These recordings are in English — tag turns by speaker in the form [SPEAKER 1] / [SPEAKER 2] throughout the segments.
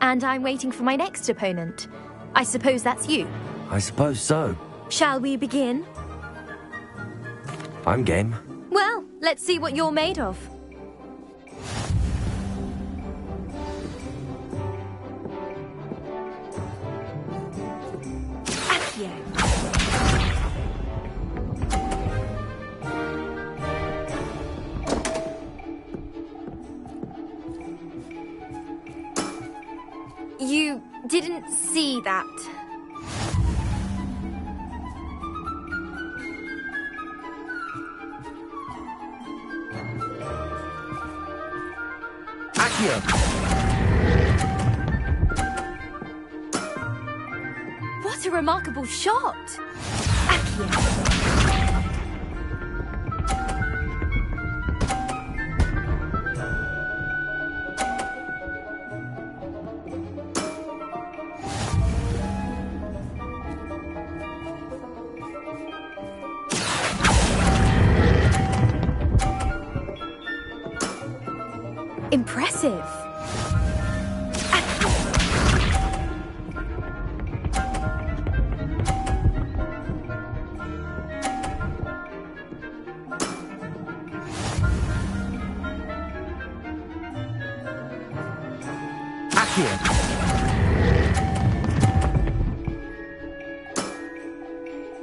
[SPEAKER 1] and I'm waiting for my next opponent. I suppose that's you.
[SPEAKER 2] I suppose so.
[SPEAKER 1] Shall we begin?
[SPEAKER 2] I'm game.
[SPEAKER 1] Well, let's see what you're made of. Accio. You didn't see that.
[SPEAKER 2] Accio!
[SPEAKER 1] What a remarkable shot! Accio. Impressive.
[SPEAKER 2] Accio!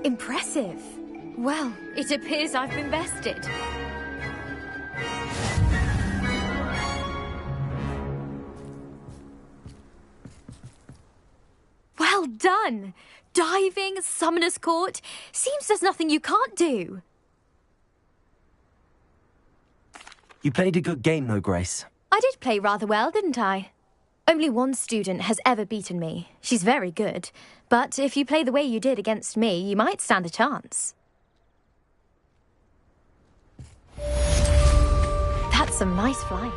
[SPEAKER 1] Impressive. Well, it appears I've been bested. Well done! Diving, Summoner's Court. Seems there's nothing you can't do.
[SPEAKER 2] You played a good game, though, Grace.
[SPEAKER 1] I did play rather well, didn't I? Only one student has ever beaten me. She's very good. But if you play the way you did against me, you might stand a chance. That's some nice flying.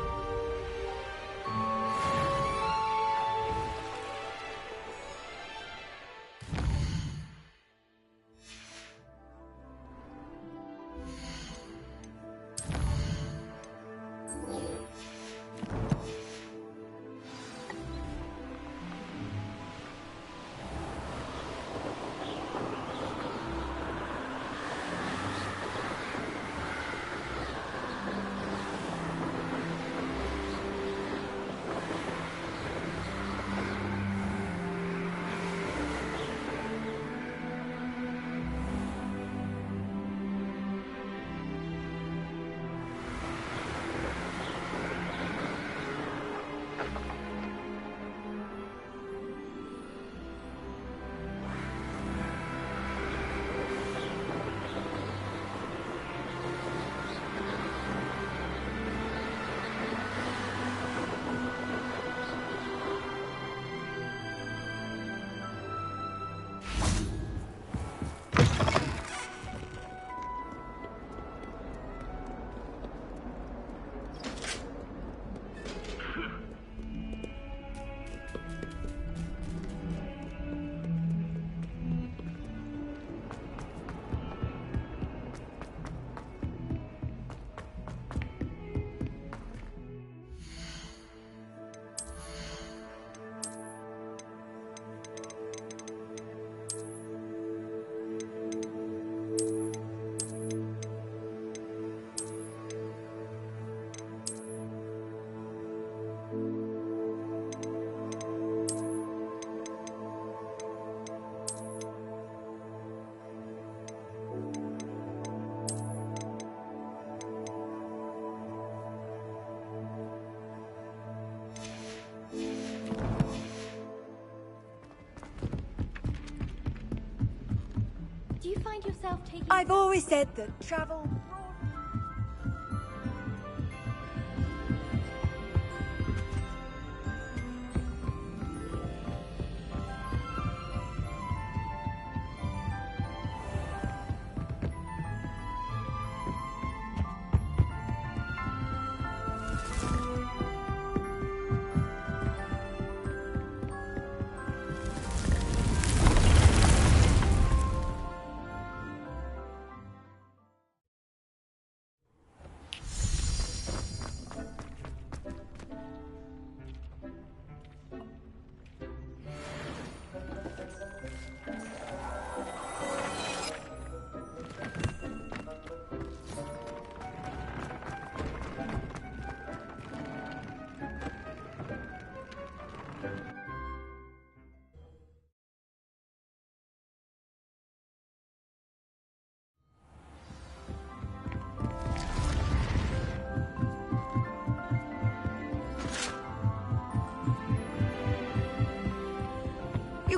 [SPEAKER 1] Do you find yourself taking...
[SPEAKER 3] I've always said that travel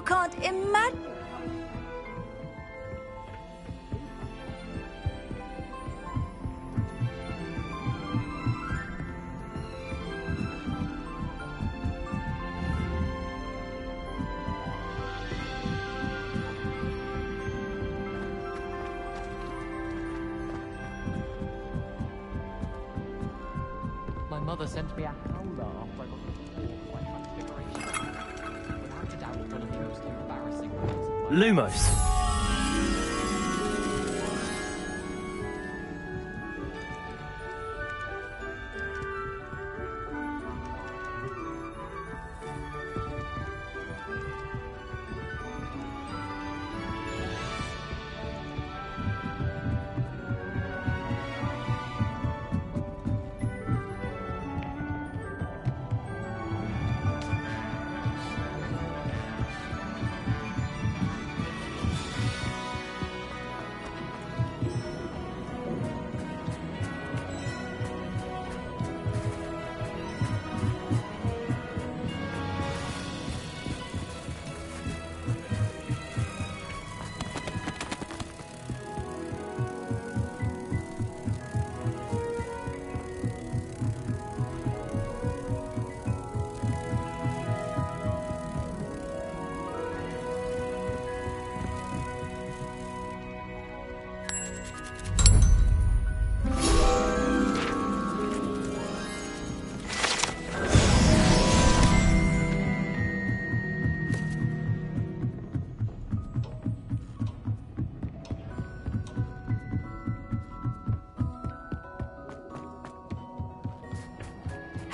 [SPEAKER 3] can't imagine.
[SPEAKER 4] My mother sent me a howler after I got the by transfiguration. Without a doubt, one of the most embarrassing moments of my life.
[SPEAKER 2] Lumos.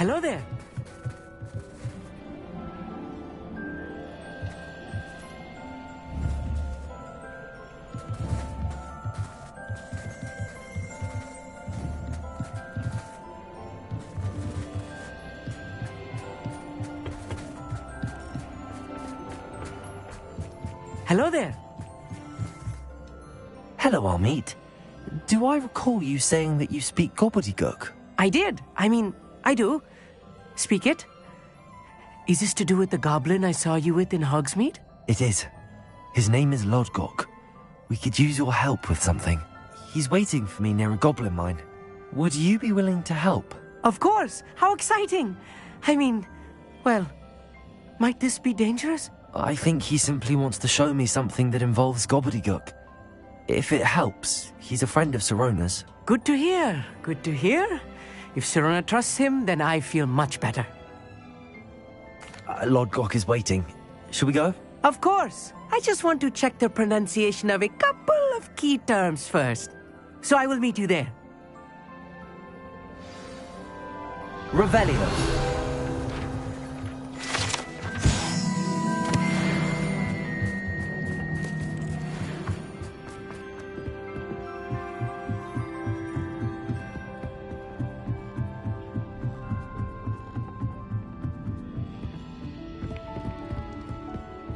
[SPEAKER 5] Hello there. Hello there.
[SPEAKER 2] Hello, Amit. Do I recall you saying that you speak gobbledygook?
[SPEAKER 5] I did. I do. Speak it. Is this to do with the goblin I saw you with in Hogsmeade?
[SPEAKER 2] It is. His name is Lodgok. We could use your help with something. He's waiting for me near a goblin mine. Would you be willing to help?
[SPEAKER 5] Of course. How exciting. Well, might this be dangerous?
[SPEAKER 2] I think he simply wants to show me something that involves gobbledygook. If it helps, he's a friend of Sirona's.
[SPEAKER 5] Good to hear. Good to hear. If Sirona trusts him, then I feel much better.
[SPEAKER 2] Lodgok is waiting. Shall we go?
[SPEAKER 5] Of course. I just want to check the pronunciation of a couple of key terms first. So I will meet you there.
[SPEAKER 2] Revelio.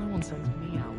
[SPEAKER 4] No one sends me out.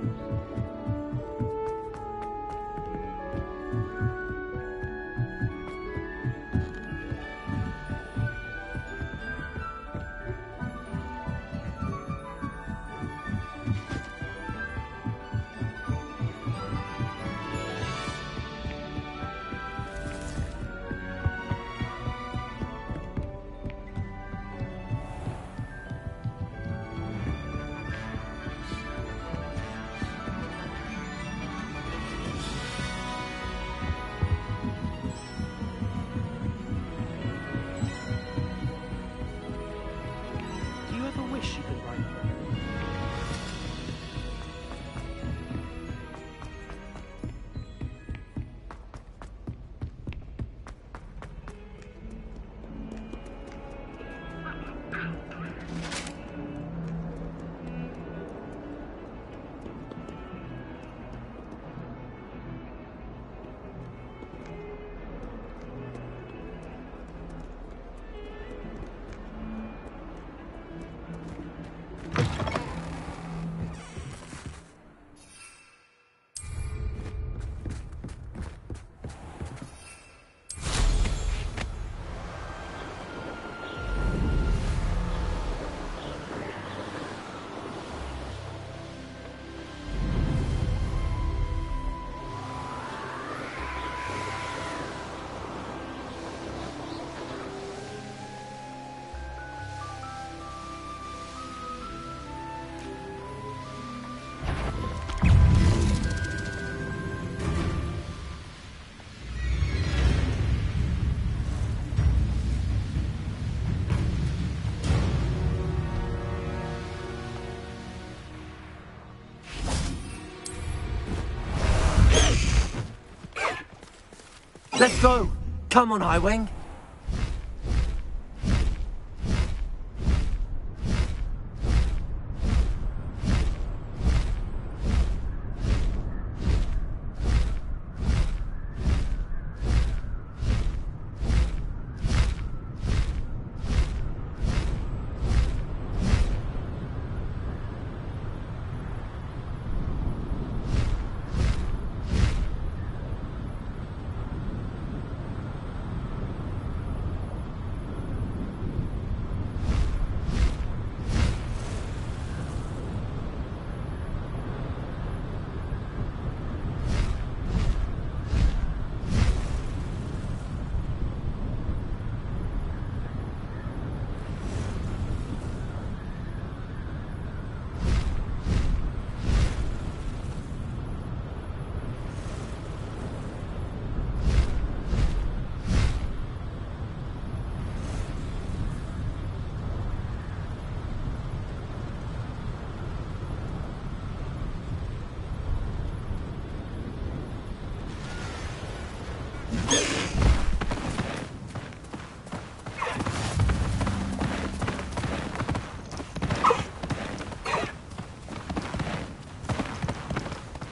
[SPEAKER 2] Let's go! Come on, Highwing!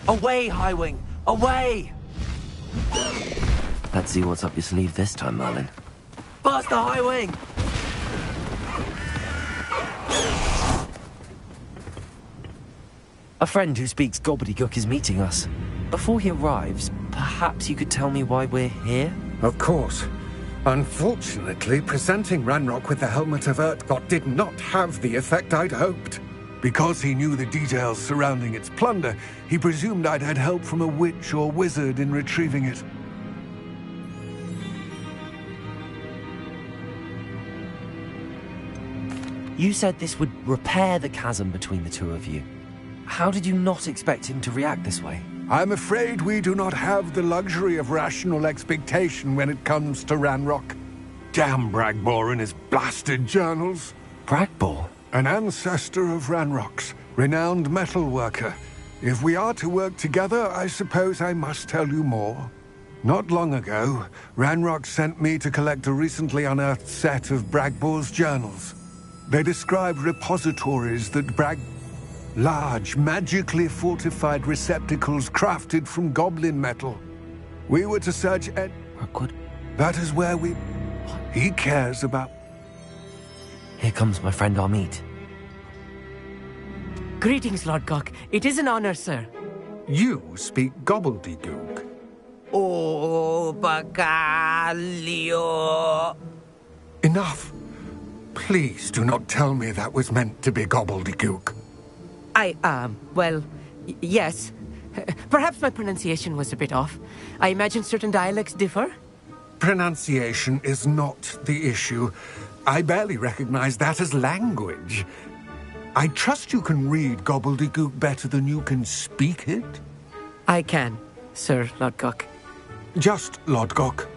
[SPEAKER 2] Away, Highwing! Away! Let's see what's up your sleeve this time, Merlin. Faster, Highwing! A friend who speaks gobbledygook is meeting us. Before he arrives, perhaps you could tell me why we're here?
[SPEAKER 6] Of course. Unfortunately, presenting Ranrock with the Helmet of Urtkot did not have the effect I'd hoped. Because he knew the details surrounding its plunder, he presumed I'd had help from a witch or wizard in retrieving it.
[SPEAKER 2] You said this would repair the chasm between the two of you. How did you not expect him to react this way?
[SPEAKER 6] I'm afraid we do not have the luxury of rational expectation when it comes to Ranrock. Damn Bragbor and his blasted journals.
[SPEAKER 2] Bragbor?
[SPEAKER 6] An ancestor of Ranrock's, renowned metal worker. If we are to work together, I suppose I must tell you more. Not long ago, Ranrock sent me to collect a recently unearthed set of Bragbor's journals. They describe repositories that large, magically fortified receptacles crafted from goblin metal. We were to search
[SPEAKER 2] Rookwood?
[SPEAKER 6] That is where he cares about.
[SPEAKER 2] Here comes my friend Amit.
[SPEAKER 5] Greetings, Lord Gok. It is an honor, sir.
[SPEAKER 6] You speak gobbledygook.
[SPEAKER 5] Oh, Bacalio.
[SPEAKER 6] Enough. Please do not tell me that was meant to be gobbledygook.
[SPEAKER 5] Yes. Perhaps my pronunciation was a bit off. I imagine certain dialects differ.
[SPEAKER 6] Pronunciation is not the issue. I barely recognize that as language. I trust you can read gobbledygook better than you can speak it?
[SPEAKER 5] I can, Sir Lord Gok.
[SPEAKER 6] Just Lord Gok.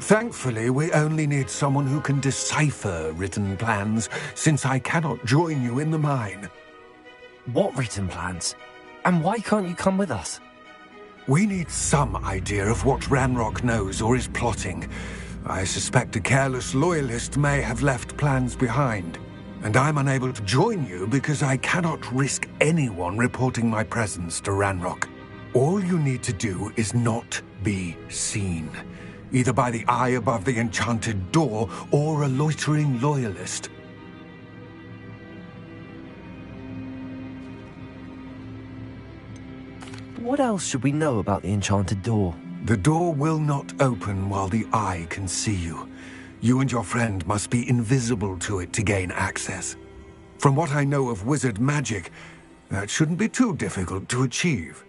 [SPEAKER 6] Thankfully, we only need someone who can decipher written plans, since I cannot join you in the mine.
[SPEAKER 2] What written plans? And why can't you come with us?
[SPEAKER 6] We need some idea of what Ranrock knows or is plotting. I suspect a careless loyalist may have left plans behind. And I'm unable to join you because I cannot risk anyone reporting my presence to Ranrock. All you need to do is not be seen, either by the eye above the enchanted door or a loitering loyalist.
[SPEAKER 2] What else should we know about the enchanted door?
[SPEAKER 6] The door will not open while the eye can see you. You and your friend must be invisible to it to gain access. From what I know of wizard magic, that shouldn't be too difficult to achieve.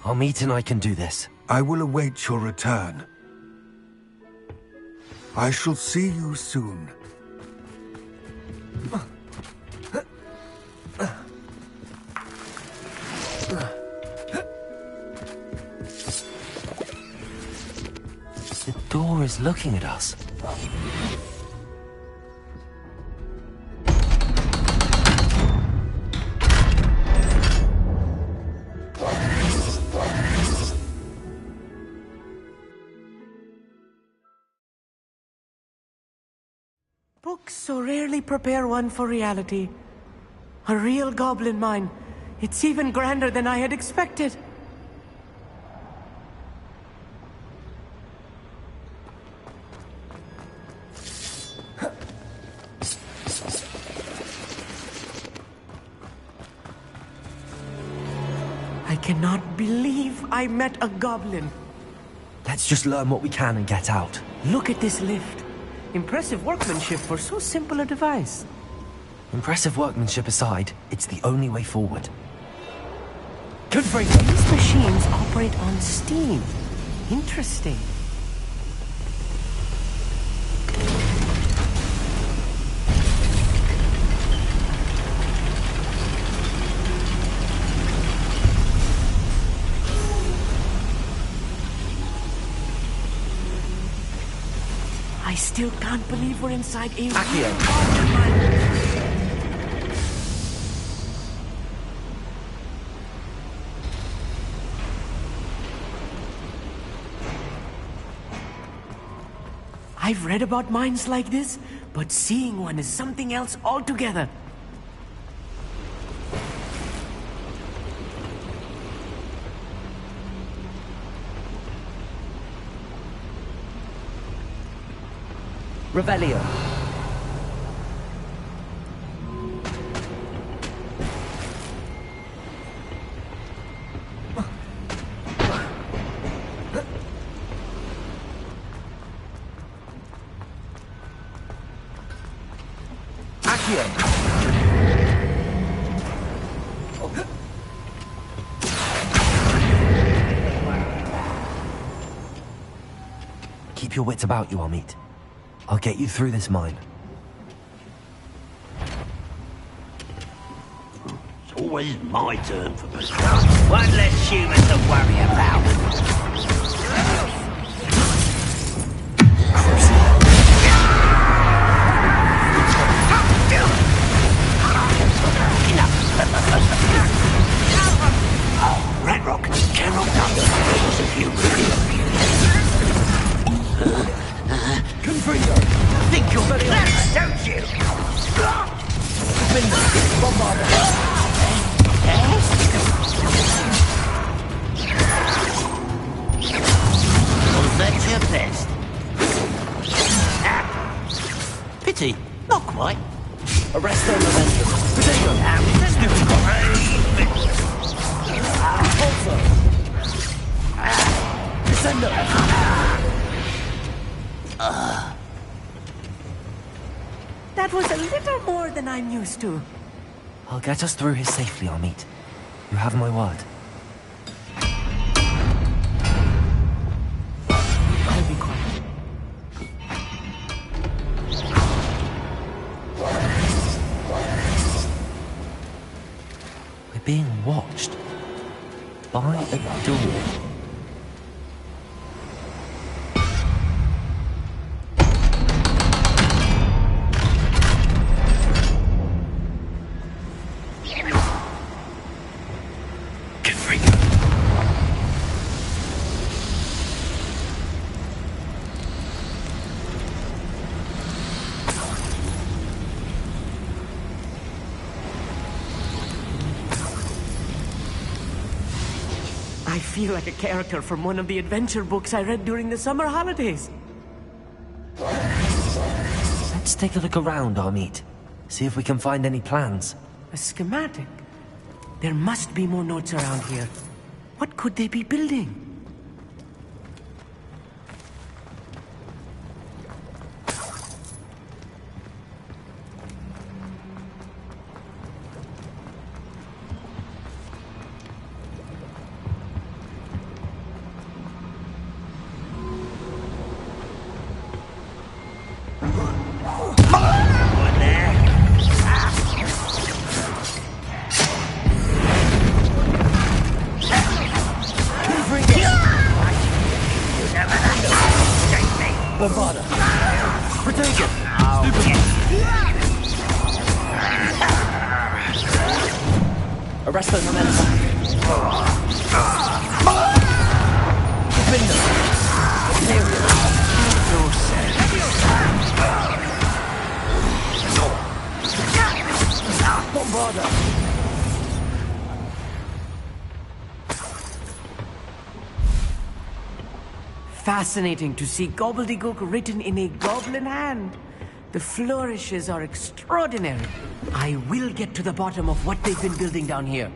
[SPEAKER 2] Amit and I can do this.
[SPEAKER 6] I will await your return. I shall see you soon.
[SPEAKER 2] The door is looking at us.
[SPEAKER 5] Books so rarely prepare one for reality. A real goblin mine. It's even grander than I had expected. I cannot believe I met a goblin.
[SPEAKER 2] Let's just learn what we can and get out.
[SPEAKER 5] Look at this lift. Impressive workmanship for so simple a device.
[SPEAKER 2] Impressive workmanship aside, it's the only way forward.
[SPEAKER 5] These machines operate on steam. Interesting. I still can't believe we're inside a real goblin mine. I've read about mines like this, but seeing one is something else altogether.
[SPEAKER 2] Revelio. Keep your wits about you, Amit. I'll get you through this mine.
[SPEAKER 7] It's always my turn for business. One less human to worry about. Ranrock cannot come if you
[SPEAKER 2] Confringo!
[SPEAKER 7] think you're very honest, don't you? Was that your best? Pity, not quite.
[SPEAKER 2] Arrest them, Avengers!
[SPEAKER 7] Potato!
[SPEAKER 5] That was a little more than I'm used to.
[SPEAKER 2] I'll get us through here safely, Amit. You have my word.
[SPEAKER 5] I'll be quiet.
[SPEAKER 2] We're being watched. By a door.
[SPEAKER 5] I feel like a character from one of the adventure books I read during the summer holidays.
[SPEAKER 2] Let's take a look around, Amit. See if we can find any plans.
[SPEAKER 5] A schematic. There must be more notes around here. What could they be building?
[SPEAKER 2] Bombarda! Protect it! Arrest them, momentum! Defender!
[SPEAKER 5] bother. Fascinating to see gobbledygook written in a goblin hand. The flourishes are extraordinary. I will get to the bottom of what they've been building down here.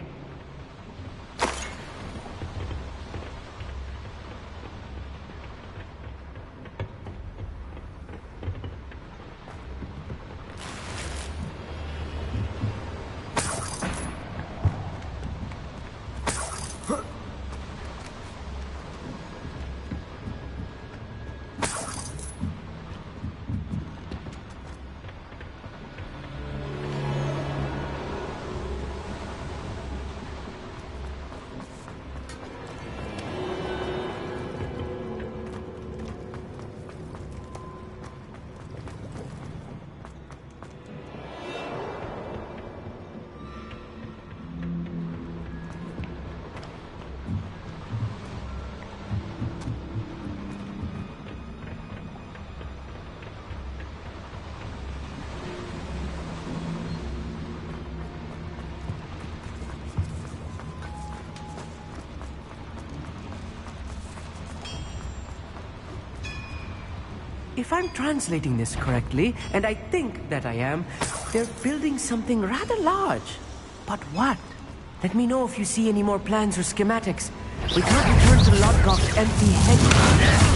[SPEAKER 5] If I'm translating this correctly, and I think that I am, they're building something rather large. But what? Let me know if you see any more plans or schematics. We can't return to Lodgok empty-headed.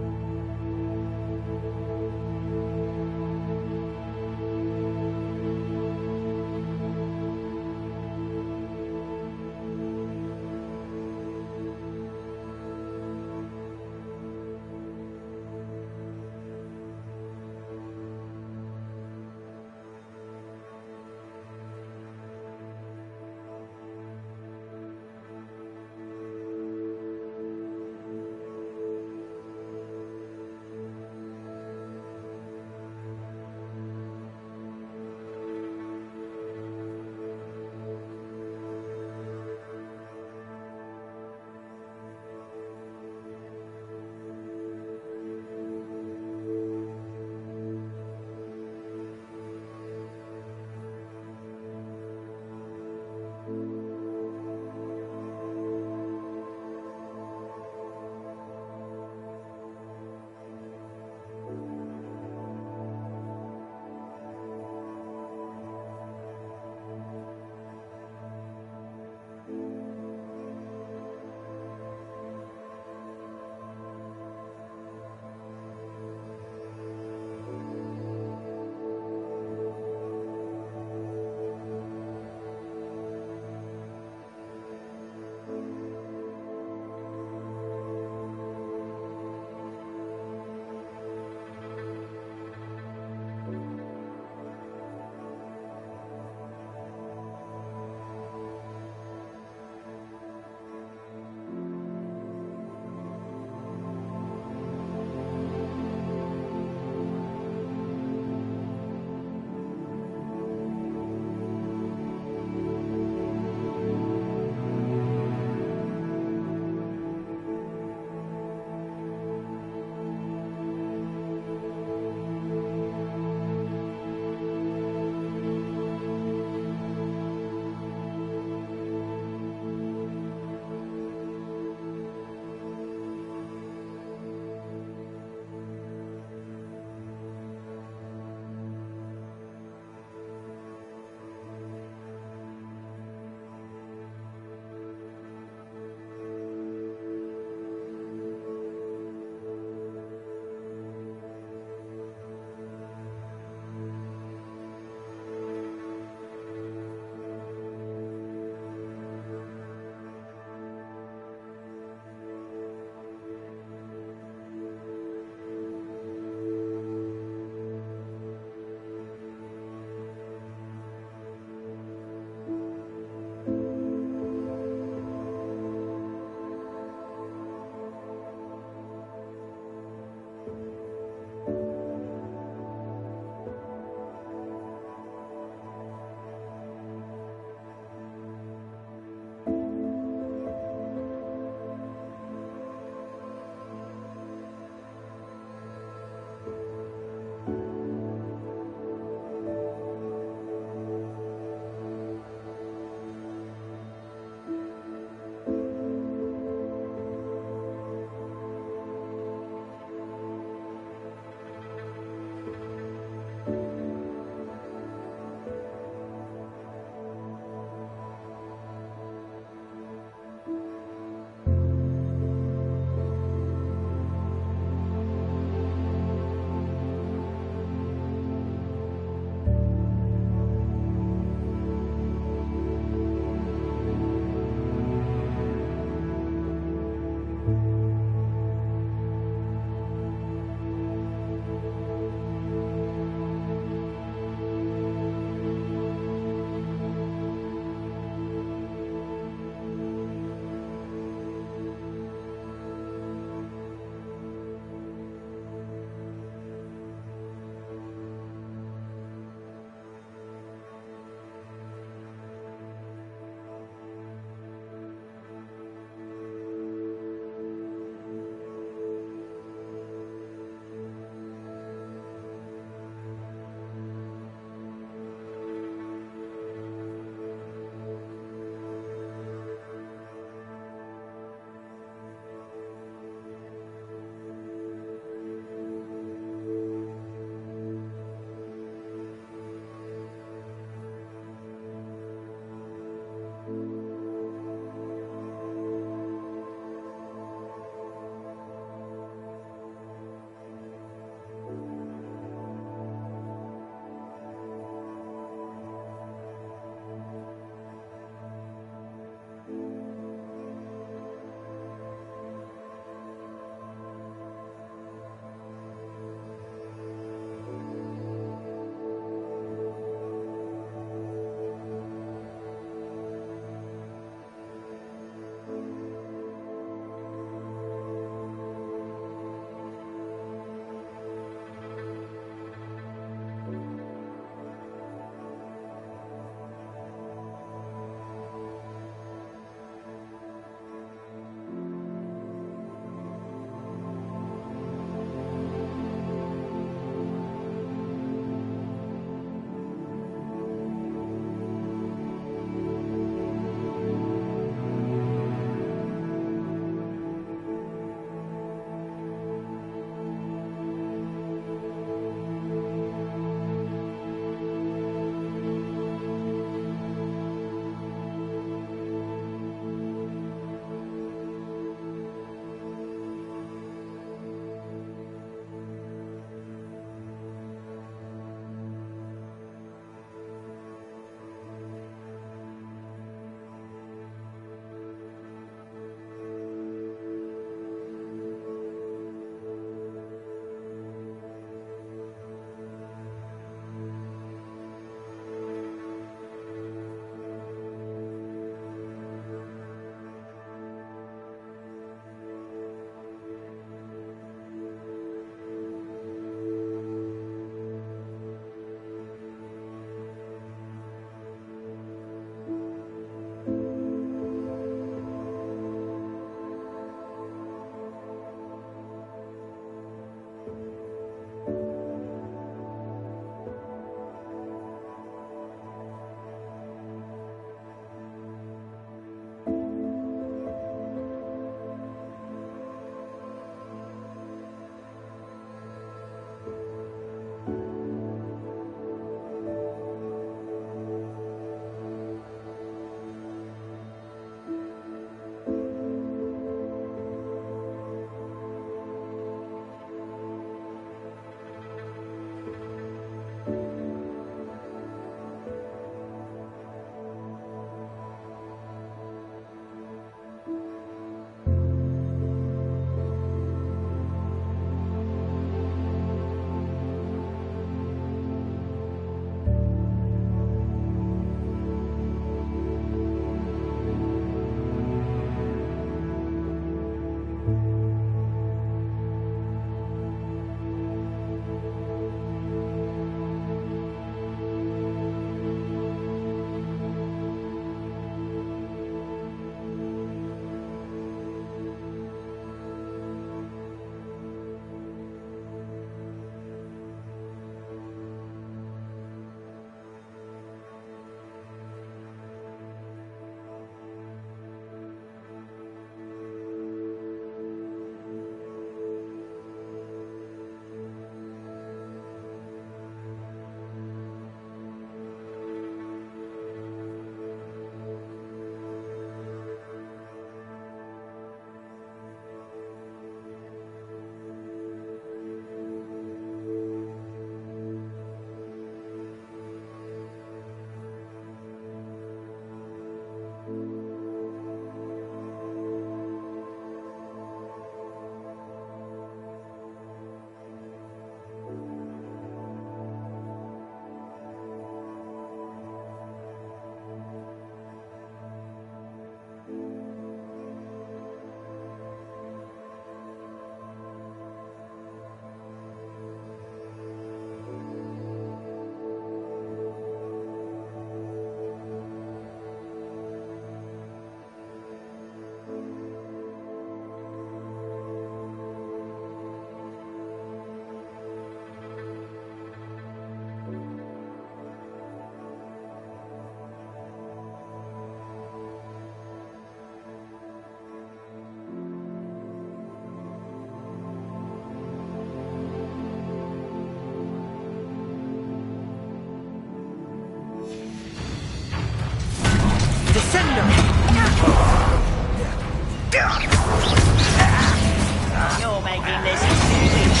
[SPEAKER 7] bloody listen to this.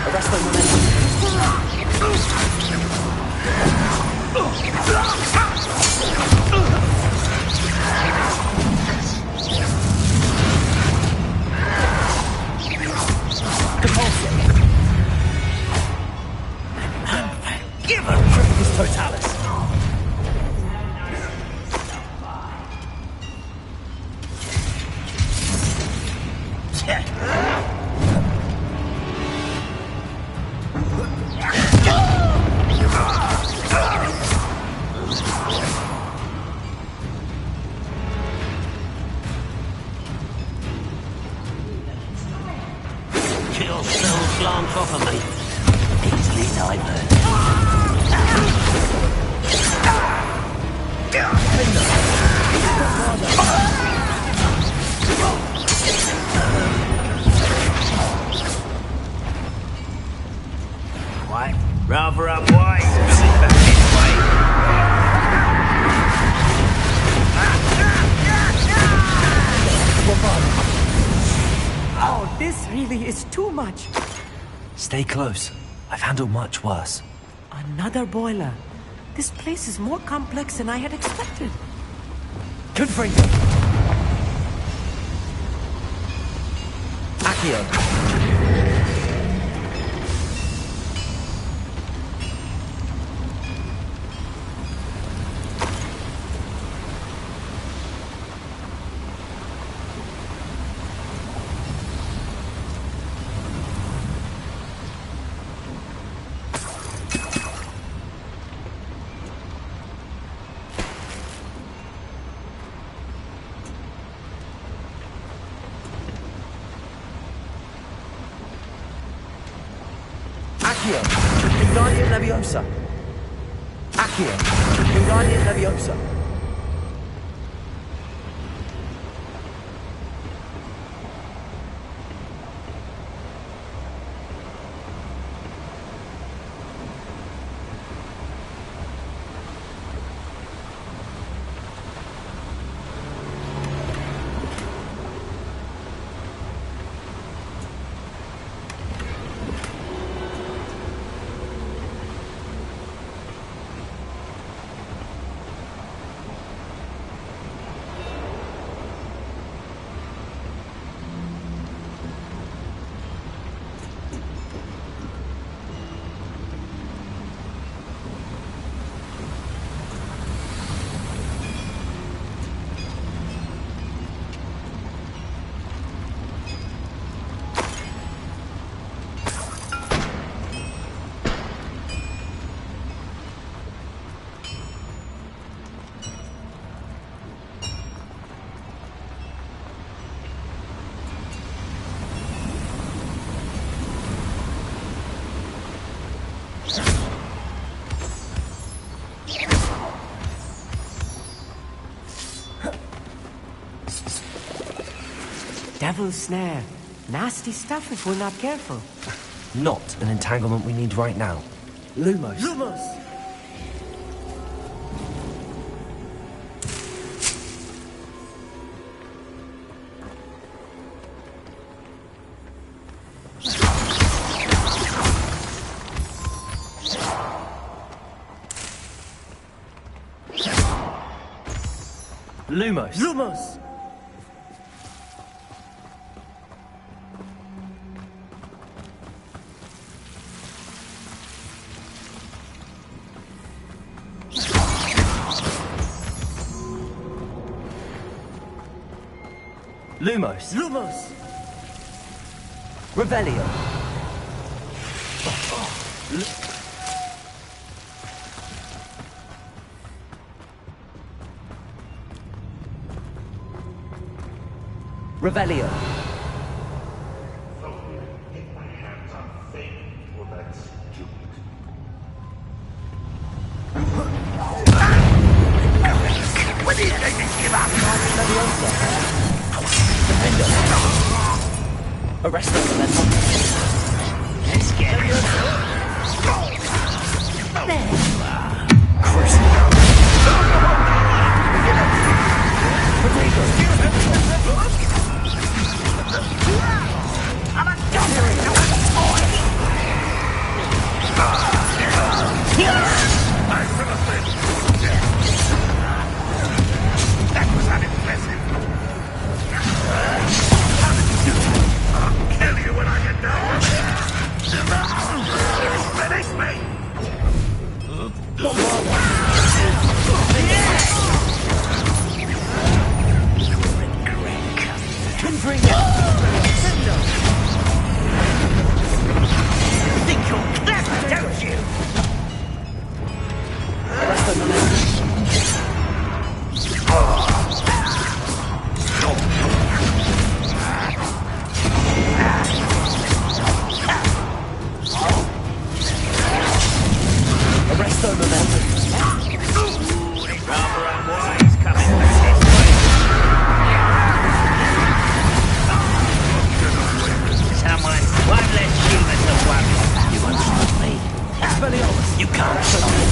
[SPEAKER 5] Arrest my momentum.
[SPEAKER 7] Give her
[SPEAKER 5] His totalis.
[SPEAKER 7] Kill Phil glance off of me. Easily diverted. Quite rather unwise to sit back this way.
[SPEAKER 5] Oh, this really is too much.
[SPEAKER 2] Stay close. I've handled much worse.
[SPEAKER 5] Another boiler. This place is more complex than I had expected.
[SPEAKER 2] Confringo! Accio! Accio! Wingardium Leviosa! Accio! Wingardium Leviosa!
[SPEAKER 5] Devil's snare. Nasty stuff if we're not careful.
[SPEAKER 2] Not an entanglement we need right now. Lumos.
[SPEAKER 5] Lumos!
[SPEAKER 2] Lumos.
[SPEAKER 5] Lumos!
[SPEAKER 2] Lumos.
[SPEAKER 5] Lumos!
[SPEAKER 2] Revelio. Revelio.
[SPEAKER 7] What do you think? Give up!
[SPEAKER 5] Arrest them, Elemental.
[SPEAKER 7] Let's get it.
[SPEAKER 8] That was unimpressive. I'll kill you when I get down. Finish me!
[SPEAKER 7] Think you're clever, don't you?
[SPEAKER 5] Arrest them, Elemental. Arrest them, Elemental.
[SPEAKER 7] Rather unwise coming back this way. Someone, one less human to worry about.
[SPEAKER 2] You won't stop me.
[SPEAKER 5] Expelliarmus.
[SPEAKER 2] You can't stop me.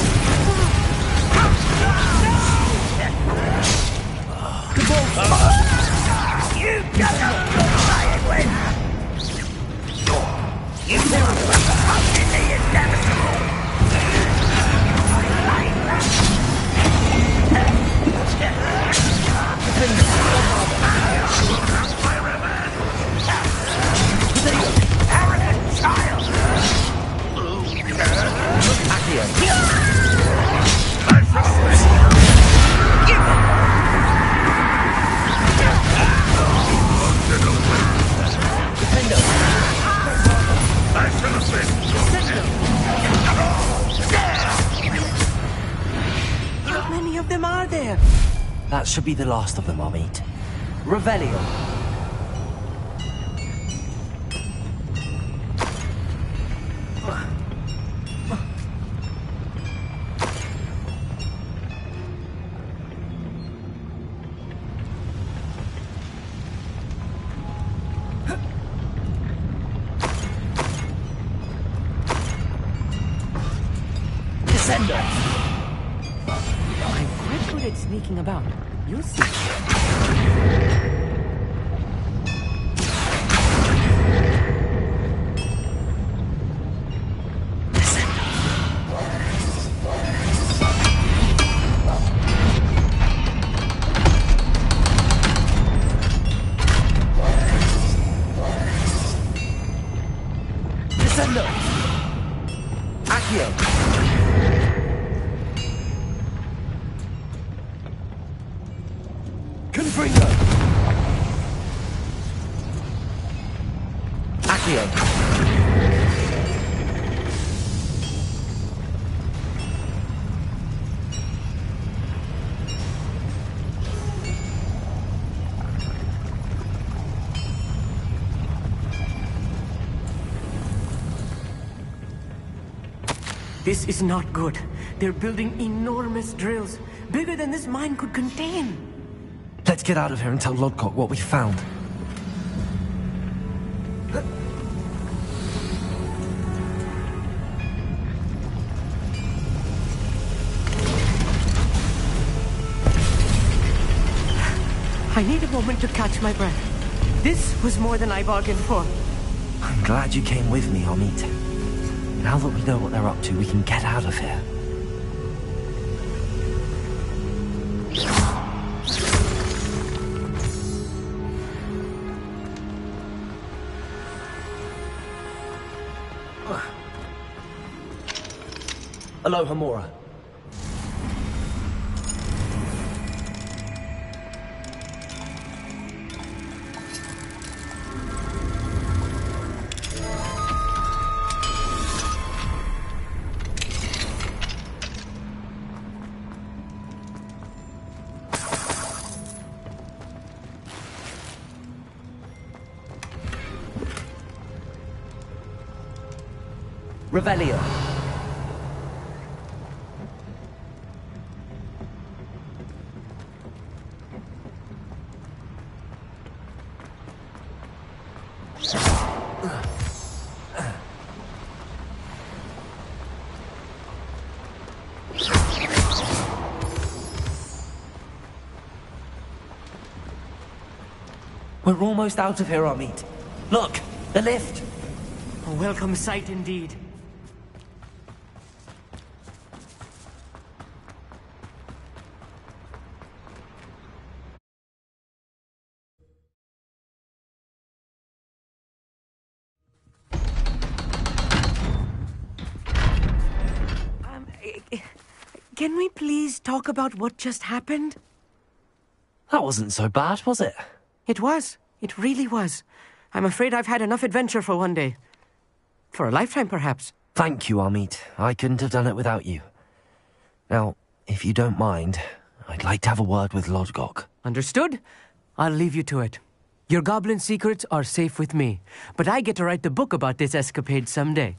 [SPEAKER 7] You don't know what you're playing with. You know fucking the inevitable. Arrogant child.
[SPEAKER 5] How many of them are there?
[SPEAKER 2] That should be the last of them, I'll meet.
[SPEAKER 5] Revelio.
[SPEAKER 2] Descender!
[SPEAKER 5] I'm quite good at sneaking about. You'll see.
[SPEAKER 2] Descender!
[SPEAKER 5] Accio.
[SPEAKER 2] Confringo!
[SPEAKER 5] Accio. This is not good. They're building enormous drills, bigger than this mine could contain.
[SPEAKER 2] Let's get out of here and tell Lodcock what we found.
[SPEAKER 5] I need a moment to catch my breath. This was more than I bargained for.
[SPEAKER 2] I'm glad you came with me, Amit. Now that we know what they're up to, we can get out of here.
[SPEAKER 5] Aloha, Mora. Revelio.
[SPEAKER 2] We're almost out of here, Amit. Look, the lift.
[SPEAKER 5] A welcome sight indeed. Can we please talk about what just happened?
[SPEAKER 2] That wasn't so bad, was it?
[SPEAKER 5] It was. It really was. I'm afraid I've had enough adventure for one day. For a lifetime, perhaps.
[SPEAKER 2] Thank you, Amit. I couldn't have done it without you. Now, if you don't mind, I'd like to have a word with Lodgok.
[SPEAKER 5] Understood? I'll leave you to it. Your goblin secrets are safe with me, but I get to write the book about this escapade someday.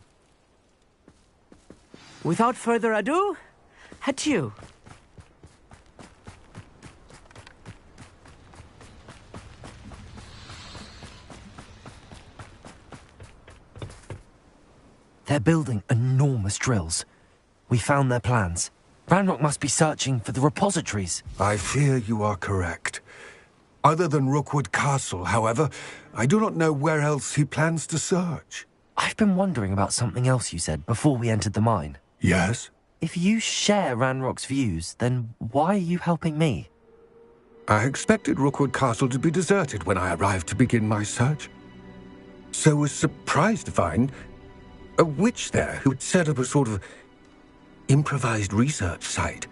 [SPEAKER 5] Without further ado, adieu.
[SPEAKER 2] They're building enormous drills. We found their plans. Ranrock must be searching for the repositories.
[SPEAKER 6] I fear you are correct. Other than Rookwood Castle, however, I do not know where else he plans to search.
[SPEAKER 2] I've been wondering about something else you said before we entered the mine.
[SPEAKER 6] Yes?
[SPEAKER 2] If you share Ranrock's views, then why are you helping me?
[SPEAKER 6] I expected Rookwood Castle to be deserted when I arrived to begin my search. So was surprised to find a witch there who had set up a sort of improvised research site.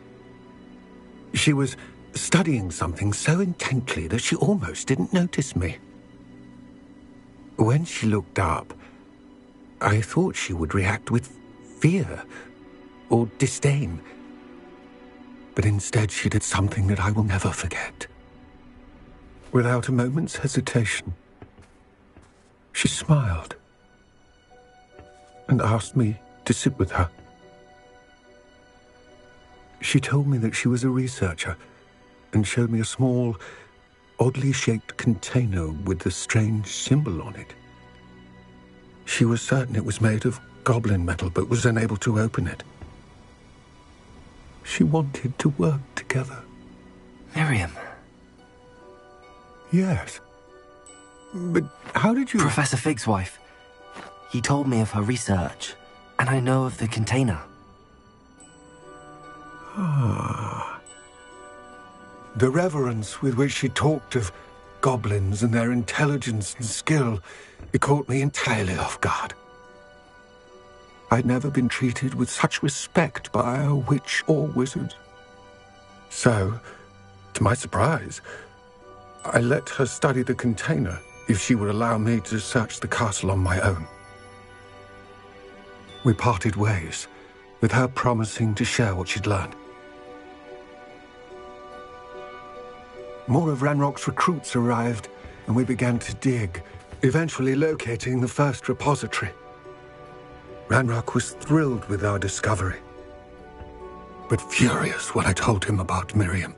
[SPEAKER 6] She was studying something so intently that she almost didn't notice me. When she looked up, I thought she would react with fear or disdain. But instead she did something that I will never forget. Without a moment's hesitation, she smiled and asked me to sit with her. She told me that she was a researcher and showed me a small, oddly shaped container with a strange symbol on it. She was certain it was made of goblin metal, but was unable to open it. She wanted to work together.
[SPEAKER 2] Miriam.
[SPEAKER 6] Yes. But how did you...
[SPEAKER 2] Professor Fig's wife. He told me of her research, and I know of the container.
[SPEAKER 6] Ah. The reverence with which she talked of goblins and their intelligence and skill, it caught me entirely off guard. I'd never been treated with such respect by a witch or wizard. So, to my surprise, I let her study the container if she would allow me to search the castle on my own. We parted ways, with her promising to share what she'd learned. More of Ranrock's recruits arrived, and we began to dig, eventually locating the first repository. Ranrock was thrilled with our discovery, but furious when I told him about Miriam.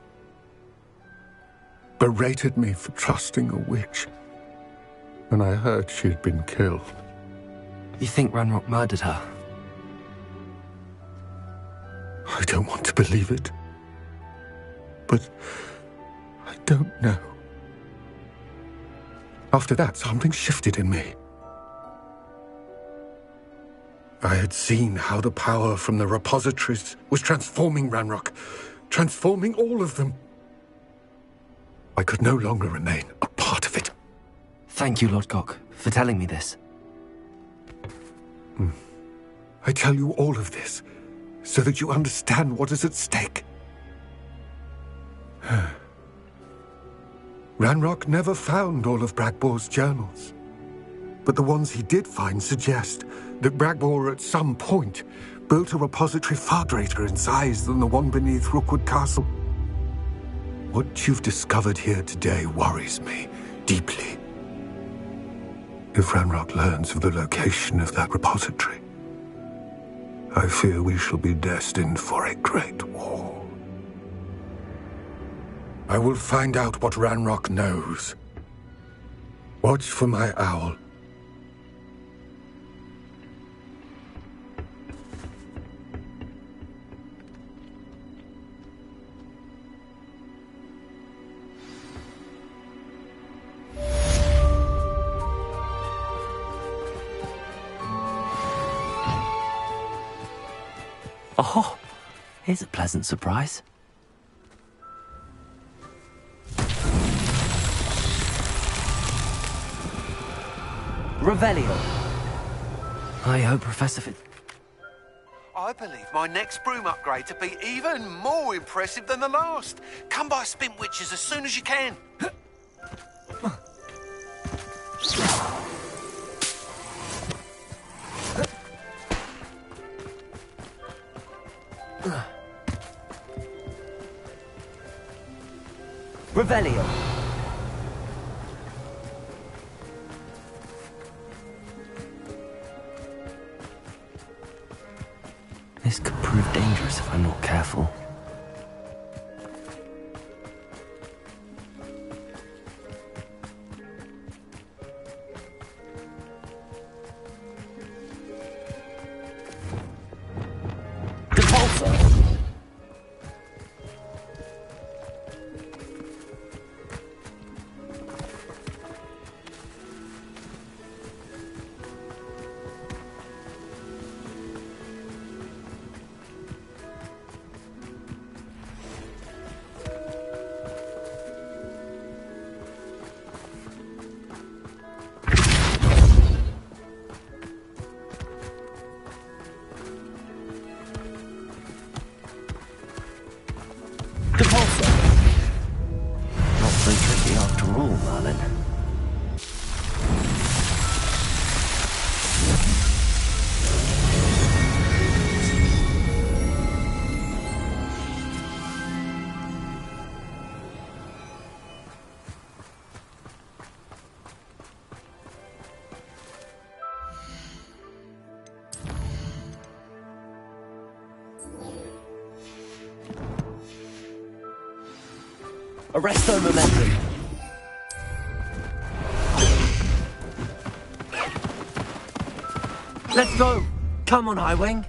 [SPEAKER 6] Berated me for trusting a witch when I heard she had been killed.
[SPEAKER 2] You think Ranrock murdered her?
[SPEAKER 6] I don't want to believe it, but I don't know. After that, something shifted in me. I had seen how the power from the repositories was transforming Ranrock, transforming all of them. I could no longer remain a part of it.
[SPEAKER 2] Thank you, Lodgok, for telling me this.
[SPEAKER 6] I tell you all of this so that you understand what is at stake. Ranrock never found all of Bragbor's journals, but the ones he did find suggest that Bragbor at some point built a repository far greater in size than the one beneath Rookwood Castle. What you've discovered here today worries me deeply. If Ranrock learns of the location of that repository, I fear we shall be destined for a great war. I will find out what Ranrock knows. Watch for my owl.
[SPEAKER 2] Oh, here's a pleasant surprise. Revelio. I hope Professor
[SPEAKER 9] I believe my next broom upgrade to be even more impressive than the last. Come by Spintwitches as soon as you can.
[SPEAKER 2] Revelio. This could prove dangerous if I'm not careful. Not so tricky after all, Merlin. Arresto momentum. Let's go! Come on, Highwing!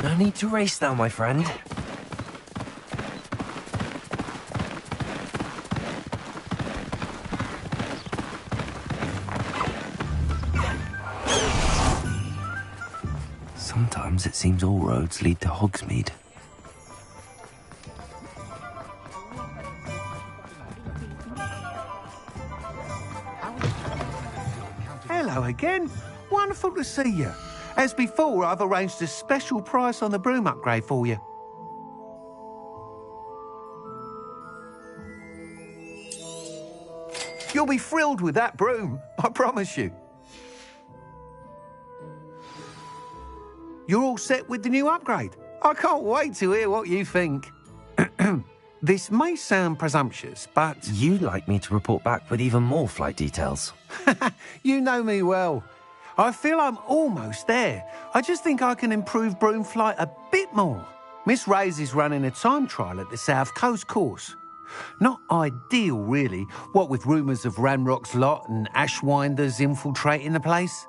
[SPEAKER 2] No need to race now, my friend. Sometimes it seems all roads lead to Hogsmeade.
[SPEAKER 10] Hello again. Wonderful to see you.
[SPEAKER 9] As before, I've arranged a special price on the broom upgrade for you. You'll be thrilled with that broom, I promise you. You're all set with the new upgrade. I can't wait to hear what you think. This may sound presumptuous, but...
[SPEAKER 2] You'd like me to report back with even more flight details.
[SPEAKER 9] You know me well. I feel I'm almost there. I just think I can improve broom flight a bit more. Miss Ray's is running a time trial at the South Coast course. Not ideal, really, what with rumours of Ranrock's lot and Ashwinders infiltrating the place.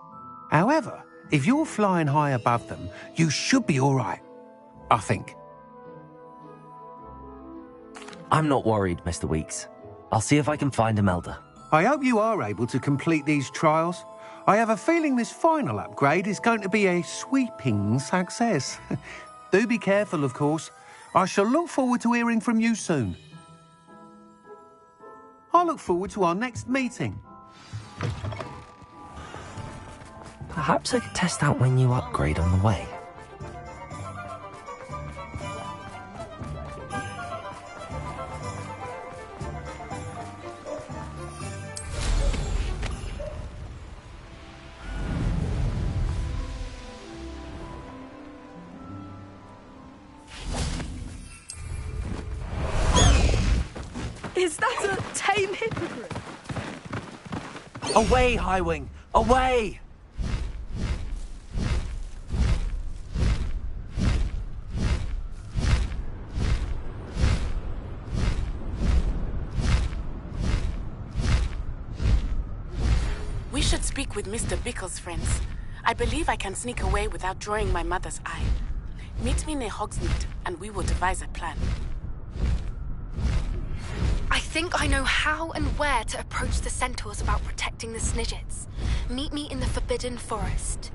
[SPEAKER 9] However, if you're flying high above them, you should be all right, I think.
[SPEAKER 2] I'm not worried, Mr. Weeks. I'll see if I can find Imelda.
[SPEAKER 9] I hope you are able to complete these trials. I have a feeling this final upgrade is going to be a sweeping success. Do be careful, of course. I shall look forward to hearing from you soon. I look forward to our next meeting.
[SPEAKER 2] Perhaps I could test out my new upgrade on the way.
[SPEAKER 3] Is that a tame hippogriff?
[SPEAKER 2] Away, Highwing! Away!
[SPEAKER 10] We should speak with Mr. Bickle's friends. I believe I can sneak away without drawing my mother's eye. Meet me near Hogsmeade, and we will devise a plan.
[SPEAKER 11] I think I know how and where to approach the centaurs about protecting the Snidgets. Meet me in the Forbidden Forest.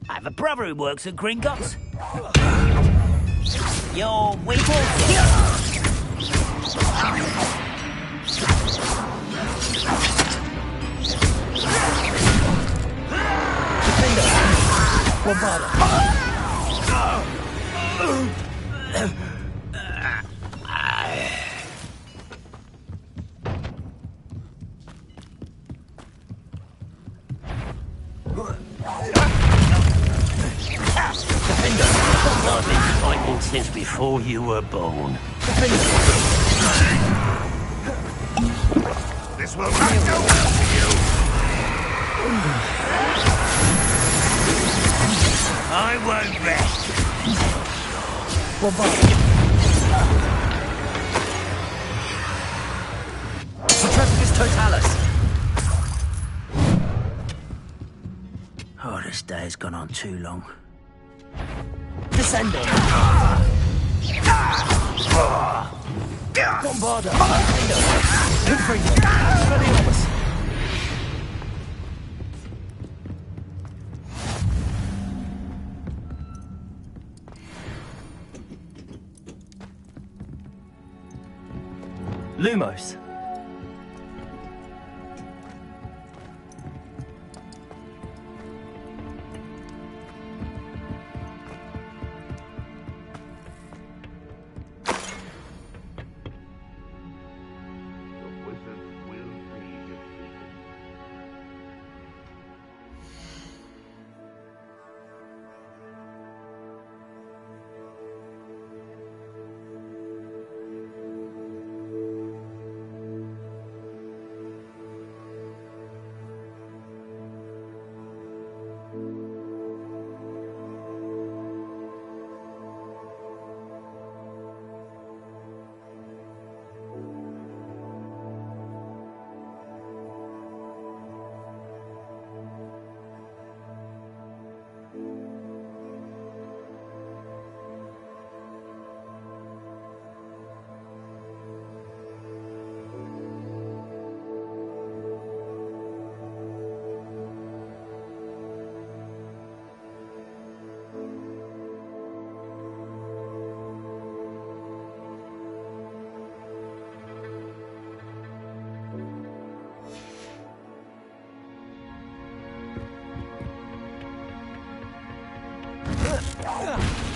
[SPEAKER 7] I have a brother who works at Gringotts. You're weak. I've been fighting since before you were born.
[SPEAKER 8] This will not go well for you!
[SPEAKER 7] I won't rest.
[SPEAKER 5] Trafficus totalis.
[SPEAKER 7] Oh, this day has gone on too long.
[SPEAKER 5] Descending. Bombarder. Infringement. Speliomus. Lumos.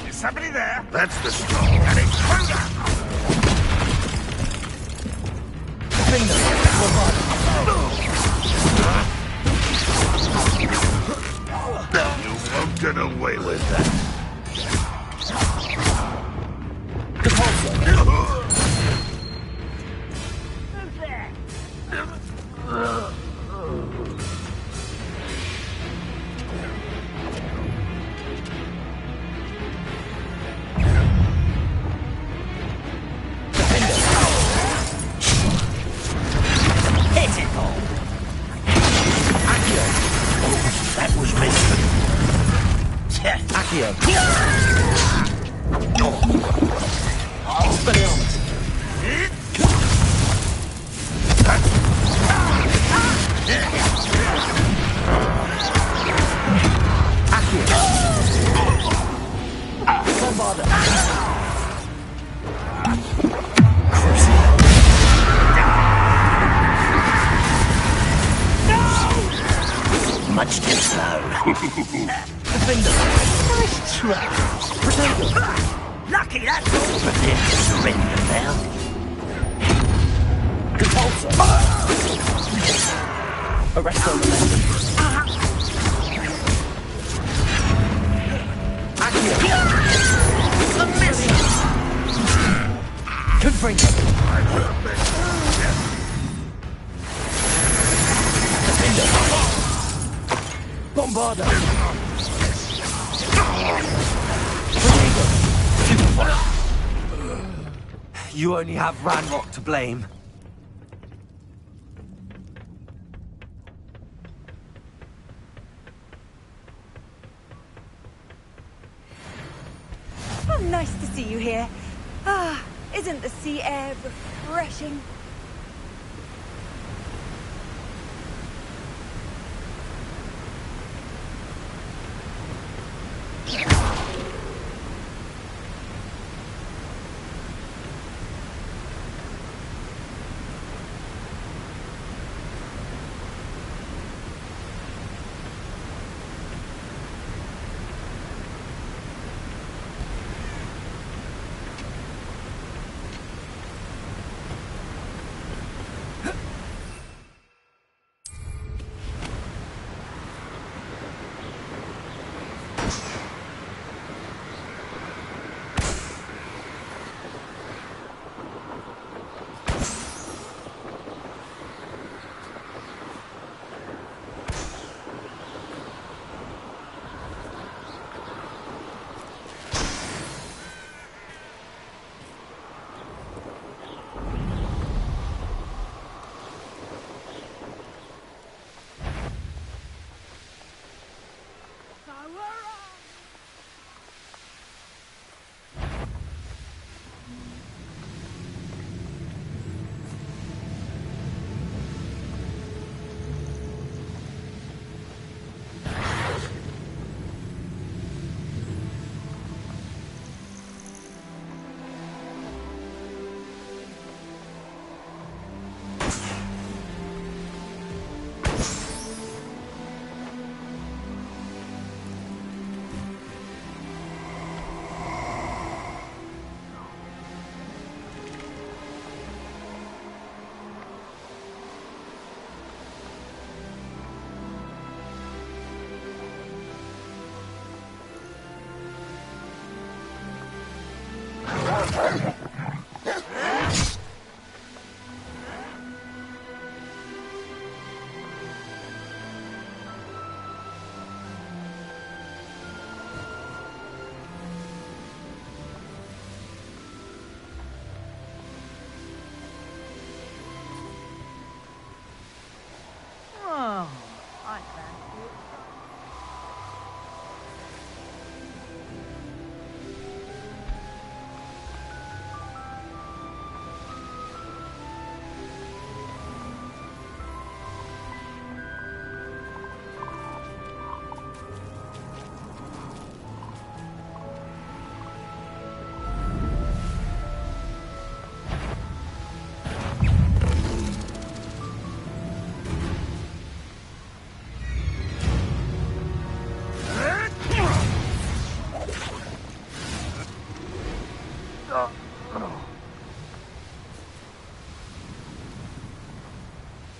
[SPEAKER 8] Is somebody there? That's the strong and intruder! You won't get away with that. That was missed. Accio. Much too slow. Nice try. Lucky that's all. Prepare to surrender now. Compulsor. Arrest on the left. Accio. A miss. Confringo. Bombardo!
[SPEAKER 2] You only have Ranrock to blame.
[SPEAKER 3] Oh, nice to see you here. Ah, isn't the sea air refreshing?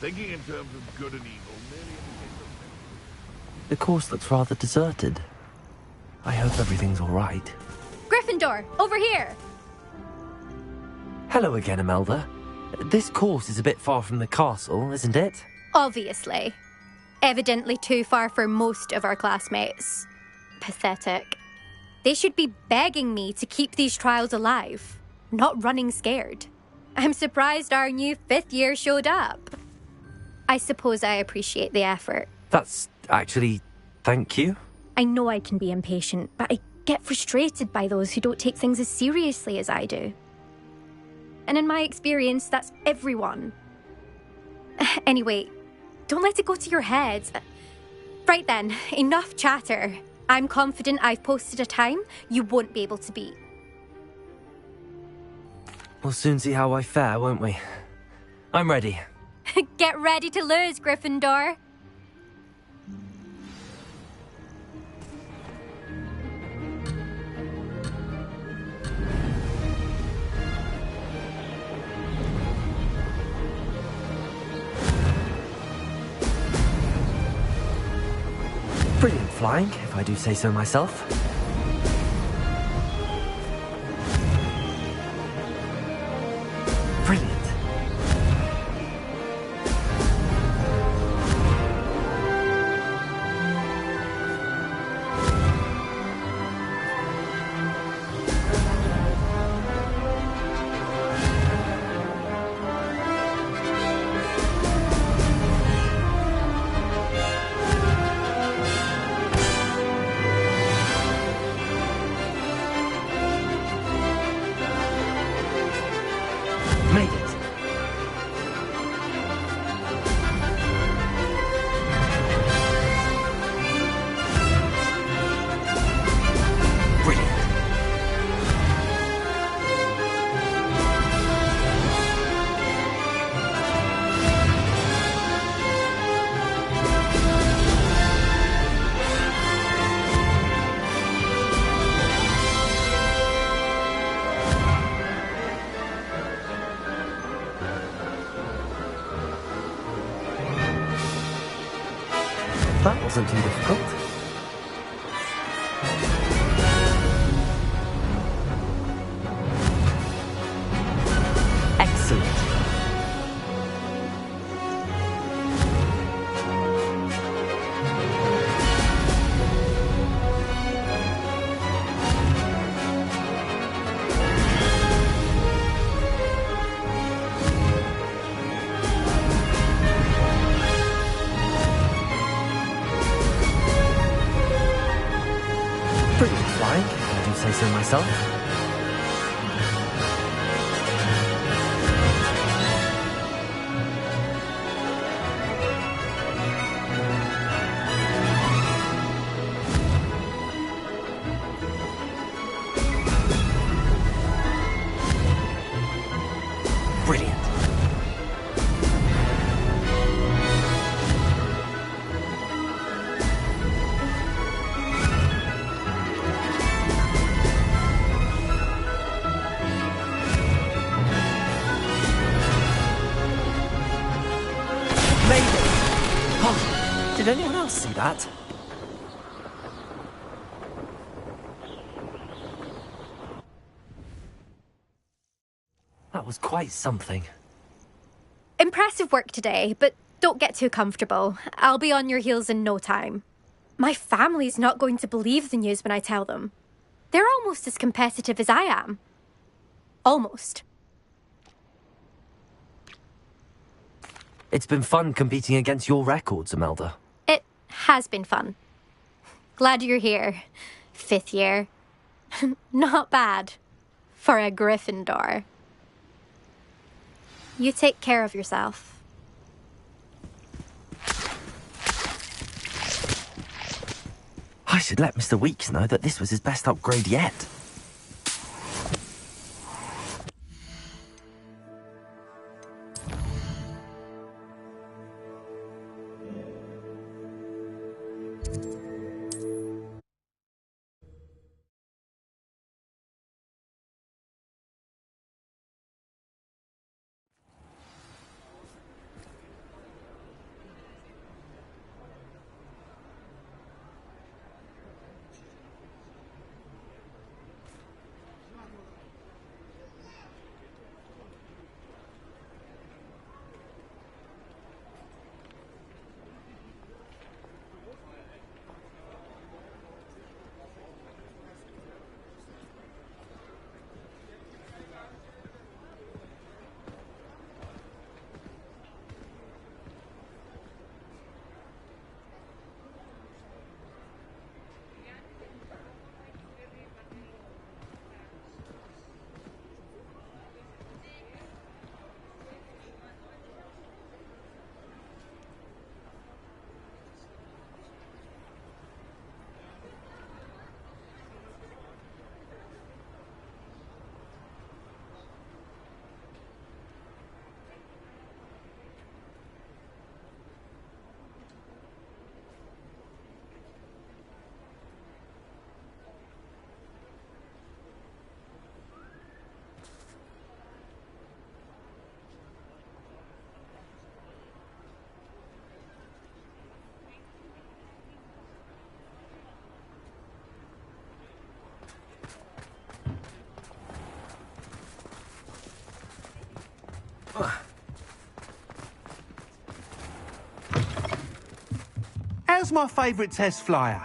[SPEAKER 8] Thinking in terms of good and evil merely indicates that...
[SPEAKER 2] The course looks rather deserted. I hope everything's all right.
[SPEAKER 1] Gryffindor, over here!
[SPEAKER 2] Hello again, Imelda. This course is a bit far from the castle, isn't it?
[SPEAKER 1] Obviously. Evidently too far for most of our classmates. Pathetic. They should be begging me to keep these trials alive, not running scared. I'm surprised our new 5th year showed up. I suppose I appreciate the effort.
[SPEAKER 2] That's actually... thank you.
[SPEAKER 1] I know I can be impatient, but I get frustrated by those who don't take things as seriously as I do. And in my experience, that's everyone. Anyway, don't let it go to your head. Right then, enough chatter. I'm confident I've posted a time you won't be able to beat.
[SPEAKER 2] We'll soon see how I fare, won't we? I'm ready.
[SPEAKER 1] Get ready to lose, Gryffindor.
[SPEAKER 2] Brilliant flying, if I do say so myself. Brilliant. Made it. Brilliant. That wasn't too difficult. Excellent. Brilliant flying, if I do say so myself. Brilliant. Made it! Oh, did anyone else see that? That was quite something.
[SPEAKER 1] Impressive work today, but don't get too comfortable. I'll be on your heels in no time. My family's not going to believe the news when I tell them. They're almost as competitive as I am. Almost.
[SPEAKER 2] It's been fun competing against your records, Imelda.
[SPEAKER 1] It has been fun. Glad you're here. 5th year. Not bad. For a Gryffindor. You take care of yourself.
[SPEAKER 2] I should let Mr. Weeks know that this was his best upgrade yet.
[SPEAKER 9] How's my favourite test flyer?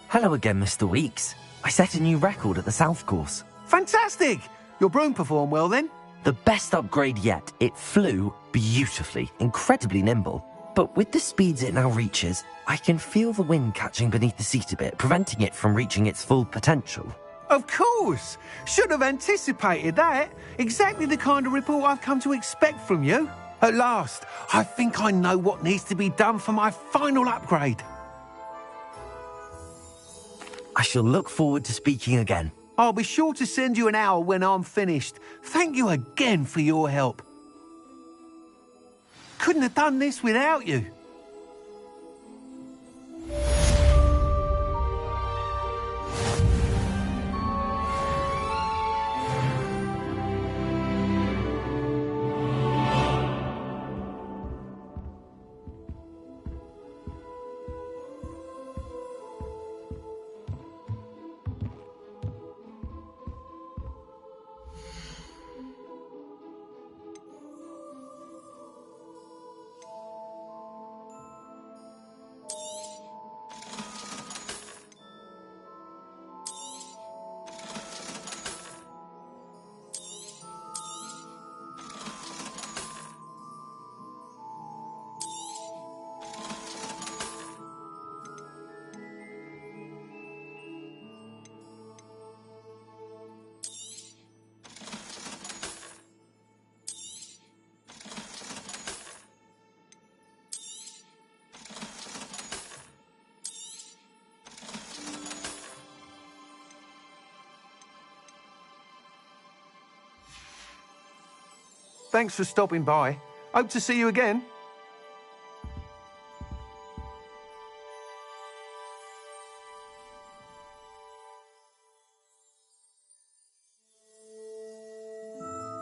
[SPEAKER 2] Hello again, Mr. Weeks. I set a new record at the South Course.
[SPEAKER 9] Fantastic! Your broom performed well then?
[SPEAKER 2] The best upgrade yet. It flew beautifully, incredibly nimble. But with the speeds it now reaches, I can feel the wind catching beneath the seat a bit, preventing it from reaching its full potential.
[SPEAKER 9] Of course! Should have anticipated that. Exactly the kind of report I've come to expect from you. At last, I think I know what needs to be done for my final upgrade.
[SPEAKER 2] I shall look forward to speaking again.
[SPEAKER 9] I'll be sure to send you an hour when I'm finished. Thank you again for your help. Couldn't have done this without you. Thanks for stopping by. Hope to see you again.